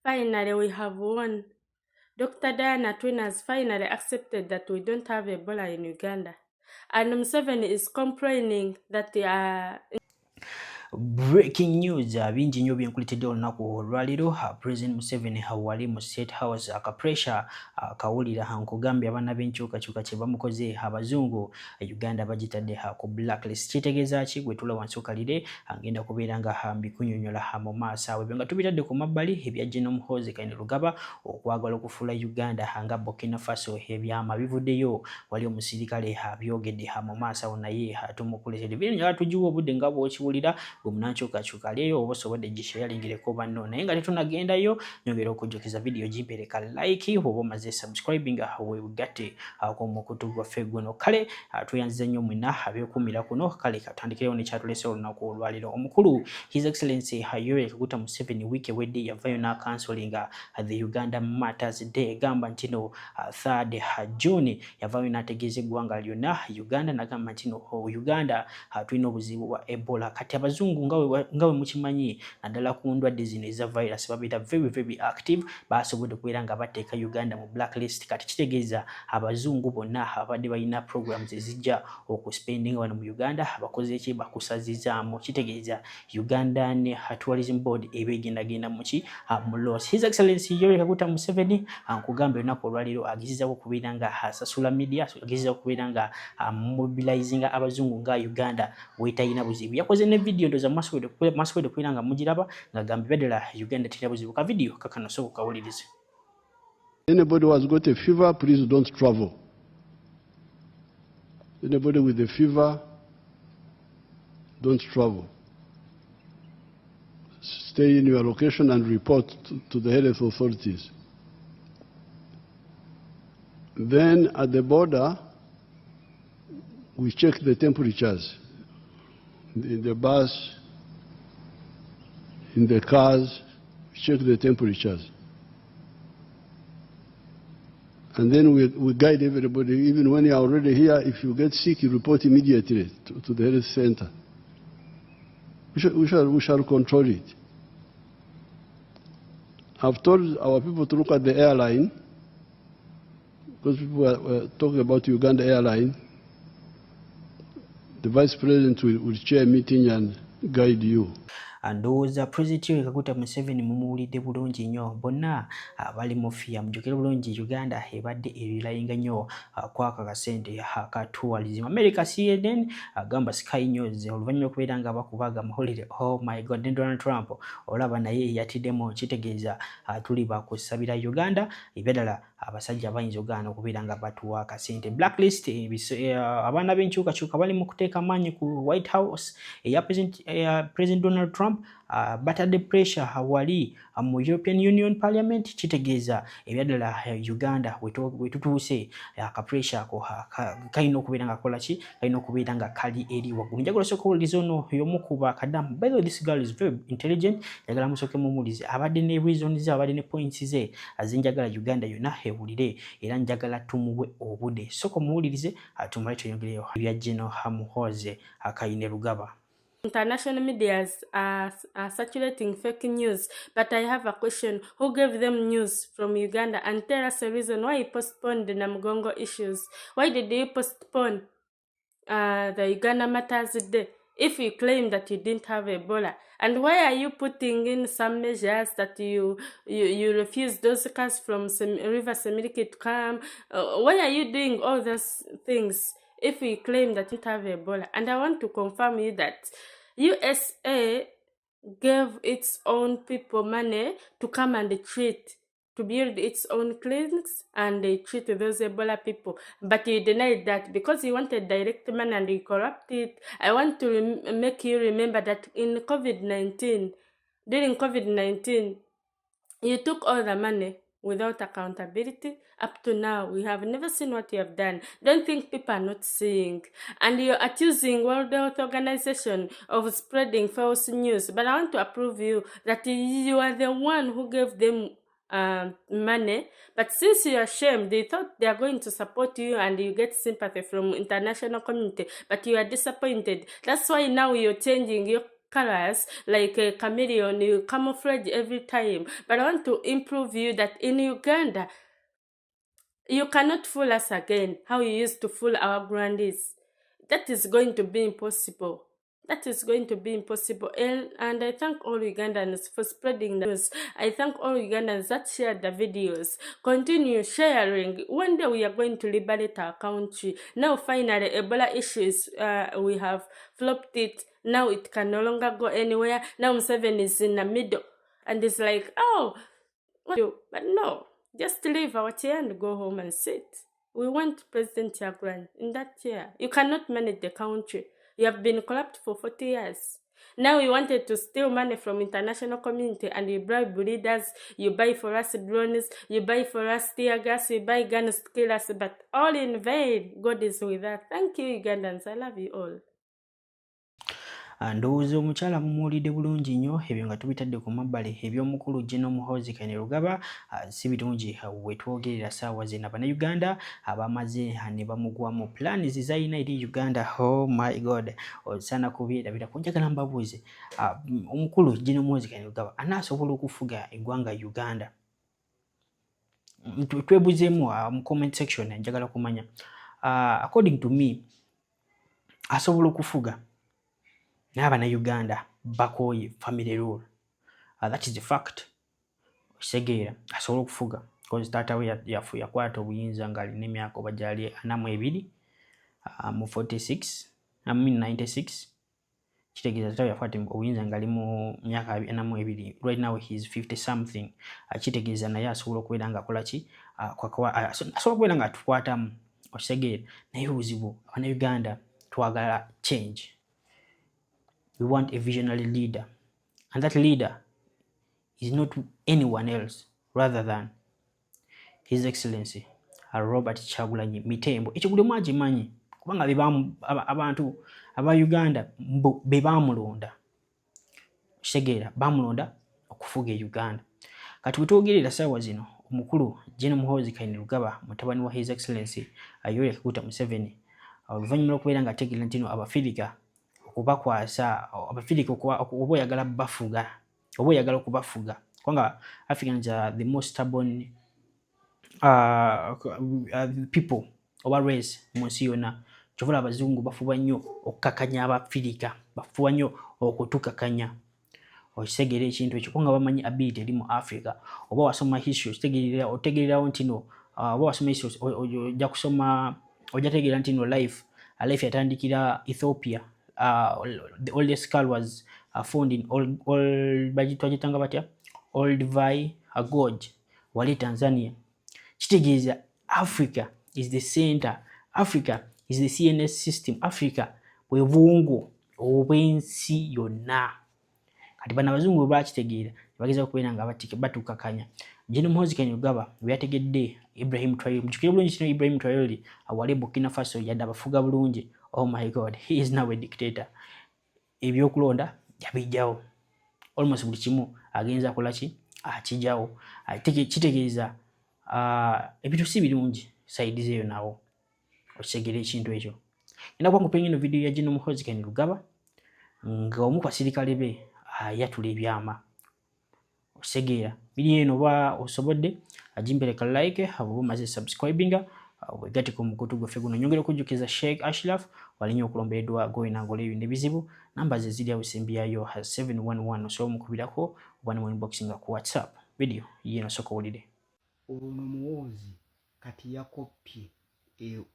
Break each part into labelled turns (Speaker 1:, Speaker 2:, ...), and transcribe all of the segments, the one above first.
Speaker 1: Finally, we have won. Dr. Diana Twin has finally accepted that we don't have Ebola in Uganda. And Museveni is complaining that they are
Speaker 2: Breaking news bingi nnyo byenkuletedde olunaku olwaliro. President Museveni wali mu State House akapressure akawulira nkugambye abaana b'enkyukakyuka kye bamukoze abazungu Uganda bagitadde ku blacklist. Kitegeeza ki? Gwe tula wansi okalire agenda kubeera nga mbikunyonyola mu maaso awo nga tubitadde ku mabbali ebya General Muhoozi Kainerugaba okwagala okufuula Uganda nga Burkina Faso ebyama bivuddeyo. Wali omusirikale abyogedde mu maaso awo naye tumukuletedde bino njagala tugiwa obudde nga bw'okiwulira omunankyukakyuka aliyo oba osobodde gishe yalingireko banno naye nga tetunagendayo nyongera okujjukiza video gimpereka like oba omaze subscribing wegatte ak'omukutu gwaffe guno. Kale tuyanziza nnyo mwena abyokumira kuno. Kale katandikirewo nekyatulese olunaku olwaliro. Omukulu His Excellency Yoweri Kaguta Museveni wiiki ewedde yavayo n'akansolinga the Uganda Matters Day gamba nti no 3rd June yavayo n'ategeeza eggwanga lyonna Uganda n'agamba nti no Uganda tulina obuzibu bwa Ebola. Kati abazungu nga we mukimanyi naddala ku ndwadde zino eza virus babeera very active, basobodde okubeera nga bateeka Uganda mu blacklist. Kati kitegeeza abazungu bonna abadde balina programs ezijja okuspendinga wano mu Uganda abakoze eki bakusazizaamu. Kitegeeza Ugandan Tourism Board ebegendagenda muki mu loss. His Excellency Yoweri Kaguta Museveni nkugambye olunaku olwaliro agezezaako okubeera nga asasula media, agezezaako okubeera nga mobilizinga abazungu nga Uganda wetalina buzibu. Yakoze ne video ndoza maswede kubeera nga mugiraba ng'agamba beddala Uganda terina buzibu. Ka video kakano sobola kawulirize.
Speaker 3: Anybody who has got a fever, please don't travel. Anybody with a fever, don't travel. Stay in your location and report to the health authorities. Then at the border, we check the temperatures in the bus, in the cars, we check the temperatures. And then we guide everybody, even when you are already here, if you get sick, you report immediately to the health center. We shall control it. I've told our people to look at the airline, because people were talking about Uganda Airline. The Vice President will chair a meeting and guide you.
Speaker 2: Ndowooza President Yoweri Kaguta Museveni mumuwulidde bulungi nnyo. Bonna abali mu FIA mujjukire bulungi Uganda ebadde erilayinga nnyo kwaka kasente aka tourism. America CNN agamba Sky News oluvannyuma okubeera nga bakubaga amawulire oh my god ne Donald Trump olaba naye yatiddemu. Kitegeeza tuli bakusabira Uganda ebyadala abasajja bayinza ogaana okubeera nga batuwa akasente. Blacklist abaana b'enkyukakyuka bali mu kuteeka amaanyi ku White House eya President Donald Trump batadde pressure wali mu European Union Parliament. Kitegeeza ebyaddala Uganda wetutuuse akapressure ako kalina okubeera nga kola ki, kalina okubeera nga kali eri waggulu. Njagala osooka owuliriza ono y'omu ku bakadamu. By the way, this girl is very intelligent. Njagala musooke mumuwulize. Abadde ne reasons ze, abadde ne points ze azenjagala Uganda yonna ewulire era njagala tumuwe obudde. Sooka muwulirize tumale tuyongereyo ebya General Muhoozi Kainerugaba.
Speaker 1: international medias are circulating fake news, but I have a question. Who gave them news from Uganda? And tell us a reason why you postponed the Namugongo issues. Why did you postpone the Uganda Matters Day if you claim that you didn't have Ebola? And why are you putting in some measures that you refuse those cars from River Semiliki to come? Why are you doing all those things if you claim that you don't have Ebola? And I want to confirm you that USA gave its own people money to come and treat, to build its own clinics and they treat those Ebola people. But you denied that because you wanted direct money and you corrupted. I want to make you remember that in COVID-19, during COVID-19, you took all the money without accountability. Up to now, we have never seen what you have done. Don't think people are not seeing. And you're accusing World Health Organization of spreading false news. But I want to approve you that you are the one who gave them money. But since you are ashamed, they thought they are going to support you and you get sympathy from international community. But you are disappointed. That's why now you're changing. You're colors like a chameleon. You camouflage every time. But I want to improve you that in Uganda, you cannot fool us again how you used to fool our grandees. That is going to be impossible. That is going to be impossible. And I thank all Ugandans for spreading the news. I thank all Ugandans that shared the videos. Continue sharing. One day we are going to liberate our country. Now finally, Ebola issues, we have flopped it. Now it can no longer go anywhere. Now Museveni is in the middle. And it's like, oh, what do you? But no, just leave our chair and go home and sit. We want President Chagran in that chair. You cannot manage the country. You have been corrupt for 40 years. Now you wanted to steal money from international community and you bribe leaders, you buy for us drones, you buy for us tear gas, you buy guns to kill us, but all in vain. God is with us. Thank you, Ugandans. I love you all.
Speaker 2: Ndowooza omukyala mumuwulidde bulungi nnyo ebyo nga tubitadde ku mabbali eby'omukulu General Muhoozi Kainerugaba si birungi wetwogerera ssaawa zino Bannayuganda abamaze ne bamugwamu plans z'alina eri Uganda. Oh my God, osaana kubyerabirako. Njagala mbabuuze omukulu General Muhoozi Kainerugaba anaasobola okufuga eggwanga Uganda? Twebuzeemu mu comment section, njagala kumanya. According to me, asobola okufuga n'Abannayuganda bakooye family rule. That is the fact. Okisegeera asobola okufuga because taata we yakwata obuyinza ng'alina emyaka oba gyali 42 mu 46 96. Kitegeeza taata we yakwata obuyinza ng'ali mu myaka 42. Right now he is 50 something. Kitegeeza naye asobola okubeera ng'akola ki, asobola okubeera ng'atukwatamu. Okisegeera naye buzibu Abannayuganda twagala change. We want a visionary leader, and that leader is not anyone else rather than His Excellency Robert Kyagulanyi Mitembo. Ekyo buli omu agimanyi kubanga abantu aba Uganda be bamulonda. Kitegeera bamulonda okufuga Uganda. Kati bwe twogerera ssaawa zino omukulu General Muhoozi Kainerugaba mutabani wa His Excellency Yoweri Kaguta Museveni oluvannyuma lw'okubeera ng'ategeera nti Abafirika okubakwasa Abafirika oba oyagala bafuga oba oyagala okubafuga kubanga Africans are the most stubborn people oba race mu nsi yonna. Kyovula Abazungu bafuba nnyo okukakanya Abafirika, bafuba nnyo okutukakanya. Okisegeera ekintu ekyo kubanga bamanyi ability eri mu Africa. Oba wasoma history otegeererawo nti no, oba wasoma history ojja kusoma ojja tegeera nti no life yatandikira Ethiopia. The oldest skull was found in Olduvai Gorge, wali Tanzania. Kitegeeza Africa is the center. Africa is the CNS system. Africa bwe bwongo obw'ensi yonna. Kati bano Abazungu bwe bakitegeera bageza okubeera nga batukakanya. General Muhoozi Kainerugaba bwe yategedde Ibrahim Traoré, mujjukire bulungi kino Ibrahim Traoré awali Burkina Faso yadde abafuga bulungi. Oh my God, he is now a dictator. Ebyokulonda yabijjawo. Almost buli kimu agenza kolaki akijjawo. Kitegeeza ebintu si birungi side zeeyo nawo. Okisegeera ekintu ekyo. Ngenda kuba nkupenya eno video ya General Muhoozi Kainerugaba ng'omu ku basirikale be ayatula ebyama. Okisegeera video eno oba osobodde agimpereka like oba omaze subscribinga wegatiko mukutu gwe guno. Nyongera okujjukiza Sheikh Ashraf walinnya okulombeddwa goyina ngola ebintu ebizibu. Namba ze ziri awisembiyayo 711 osobola omukubirako oba ne mu inboxing ku WhatsApp. Video yino sooka owulire.
Speaker 4: Ono Muhoozi kati yakopye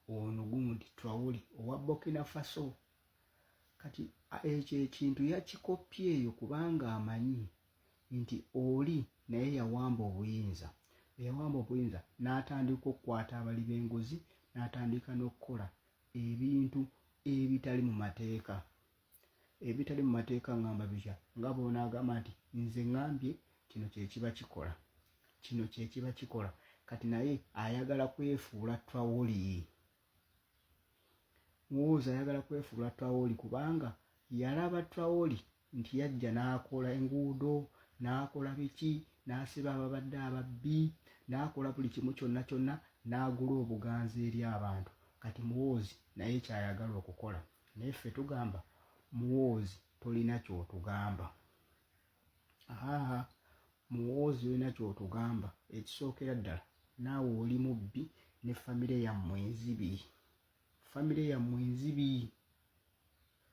Speaker 4: ono gundi Traoré owa Burkina Faso. Kati ekyo ekintu yakikopye eyo kubanga amanyi nti oli naye yawamba obuyinza. N'atandika okukwata abali b'engozi, n'atandika n'okukola ebintu ebitali mu mateeka. Ebitali mu mateeka ngamba bitya nga boona agamba nti nze ngambye kino kye kiba kikola. Kati naye ayagala kwefuula Traoré. Muhoozi ayagala kwefuula Traoré kubanga yalaba Traoré nti yajja n'akola enguudo, n'akola biki, n'asiba ababadde ababbi, n'akola buli kimu kyonna n'agula obuganzi eri abantu. Kati Muhoozi naye kyayagala okukola. Naye ffe tugamba Muhoozi tolina ky'otugamba. Muwoozi olina ky'otugamba. Ekisookera ddala naawe oli mubbi ne famire yammwe enzibi.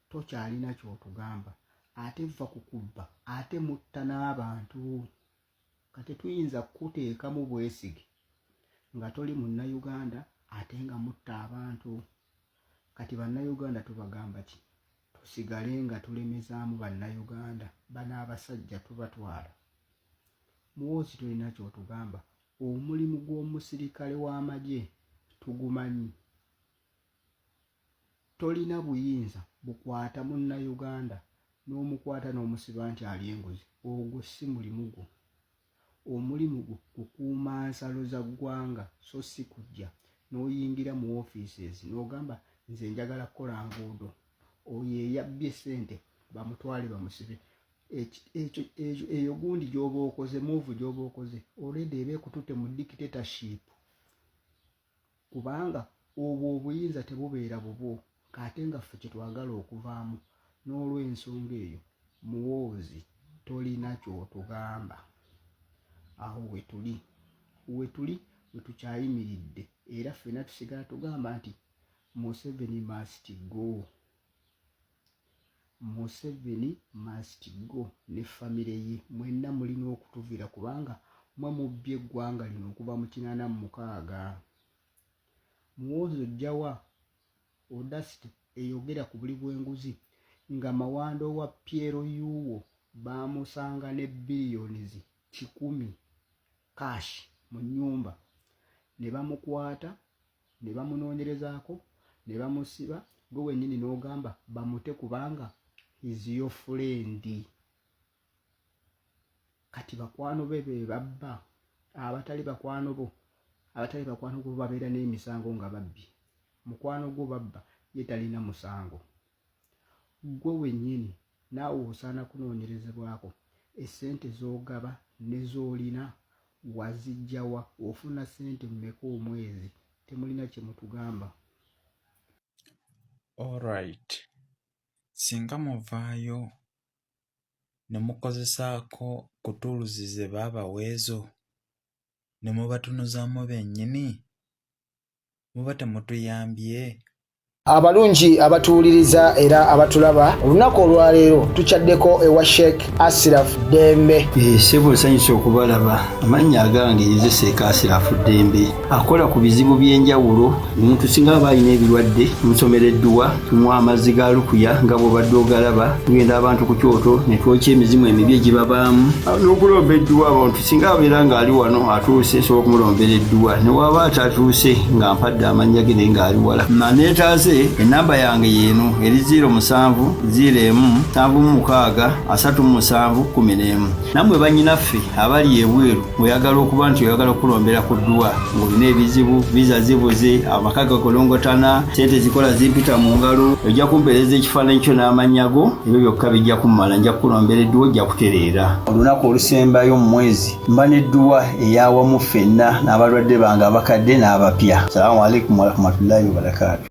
Speaker 4: Tokyalina ky'otugamba. Ate va kukubba, ate mutta n'abantu. Kati tuyinza kuteekamu bwesige nga toli munnayuganda ate nga mutta abantu. Kati bannayuganda tubagamba ki? Tusigale nga tulemezaamu bannayuganda, bano abasajja tubatwala. Muwoozi tolina ky'otugamba. Omulimu gw'omusirikale w'amagye tugumanyi. Tolina buyinza bukwata munnayuganda n'omukwata n'omusiba nti ali enguzi. Ogwo si mulimu gwo. Omulimu gwo kukuuma nsalo za ggwanga, so si kujja n'oyingira mu offices n'ogamba nze njagala kukola nguudo. Oyo eyabbye ssente bamutwale bamusibe. Eyo gundi gy'oba okoze, move gy'oba okoze, already eba ekututte mu dictatorship. Kubanga obwo obuyinza tebubeera bubwo, ate nga ffe kyetwagala okuvaamu. N'olw'ensonga eyo, muwoozi tolina ky'otugamba. Aho we tuli we tukyayimiridde, era ffenna tusigala tugamba nti Museveni must go ne famire ye. Mwenna mulina okutuvira kubanga mwe mubbye eggwanga lino okuva mu 86. Muwoozi ojjawa Audacity eyogera ku buli bw'enguzi nga Mawanda wa Piero Yuwo baamusanga ne biliyoni 100 cash mu nnyumba, ne bamukwata ne bamunoonyerezaako ne bamusiba. Gwe wennyini n'ogamba bamute kubanga is your friend. Kati bakwano be babba, abatali bakwano bo babeera n'emisango nga babbi. Mukwano gwo babba ye talina musango. Gwe wennyini naawe osaana kunoonyerezebwako. Essente z'ogaba ne z'olina wazijjawa? Ofuna ssente mmeka omwezi? Temulina kye mutugamba.
Speaker 5: Alright. Singa muvaayo ne mukozesaako ku tools ze baabaweezo ne mubatunuzaamu bennyini, muba temutuyambye?
Speaker 6: Abalungi abatuwuliriza era abatulaba, olunaku olwaleero tukyaddeko ewa Sheikh Ashraf Dembe.
Speaker 3: Sebo nsanyusa okubalaba. Amannya agange nze Sheikh Ashraf Dembe. Akola ku bizibu by'enjawulo. Omuntu singa aba alina ebirwadde musomereddwa, tunywa amazzi ga lukuya nga bw'obadde ogalaba, tugenda abantu ku kyoto ne twokya emizimu emibi egibabaamu n'okulomba edduwa. Abantu singa abeera ng'ali wano atuuse, sobola okumulombera edduwa. Ne waba atatuuse nga mpadde amannya ge naye ng'ali wala. Neetaase enamba yange yeeno eri 0707363711. Nammwe bannyinaffe abali ebweru, oyagala okuba nti oyagala okulombera ku dduwa ng'olina ebizibu, viza zibuze, amaka gakolongotana, ssente zikola zimpita mu ngalo, ojja kumpeereza ekifaananyi kyo n'amannya go, ebyo byokka bijja kummala. Nja kukulombera edduwa, ojja kutereera. Olunaku olusembayo mu mwezi mba n'edduwa ey'awamu ffenna n'abalwadde bange abakadde n'abapya. Salaamu alaikum warahmatullahi wabarakatuh.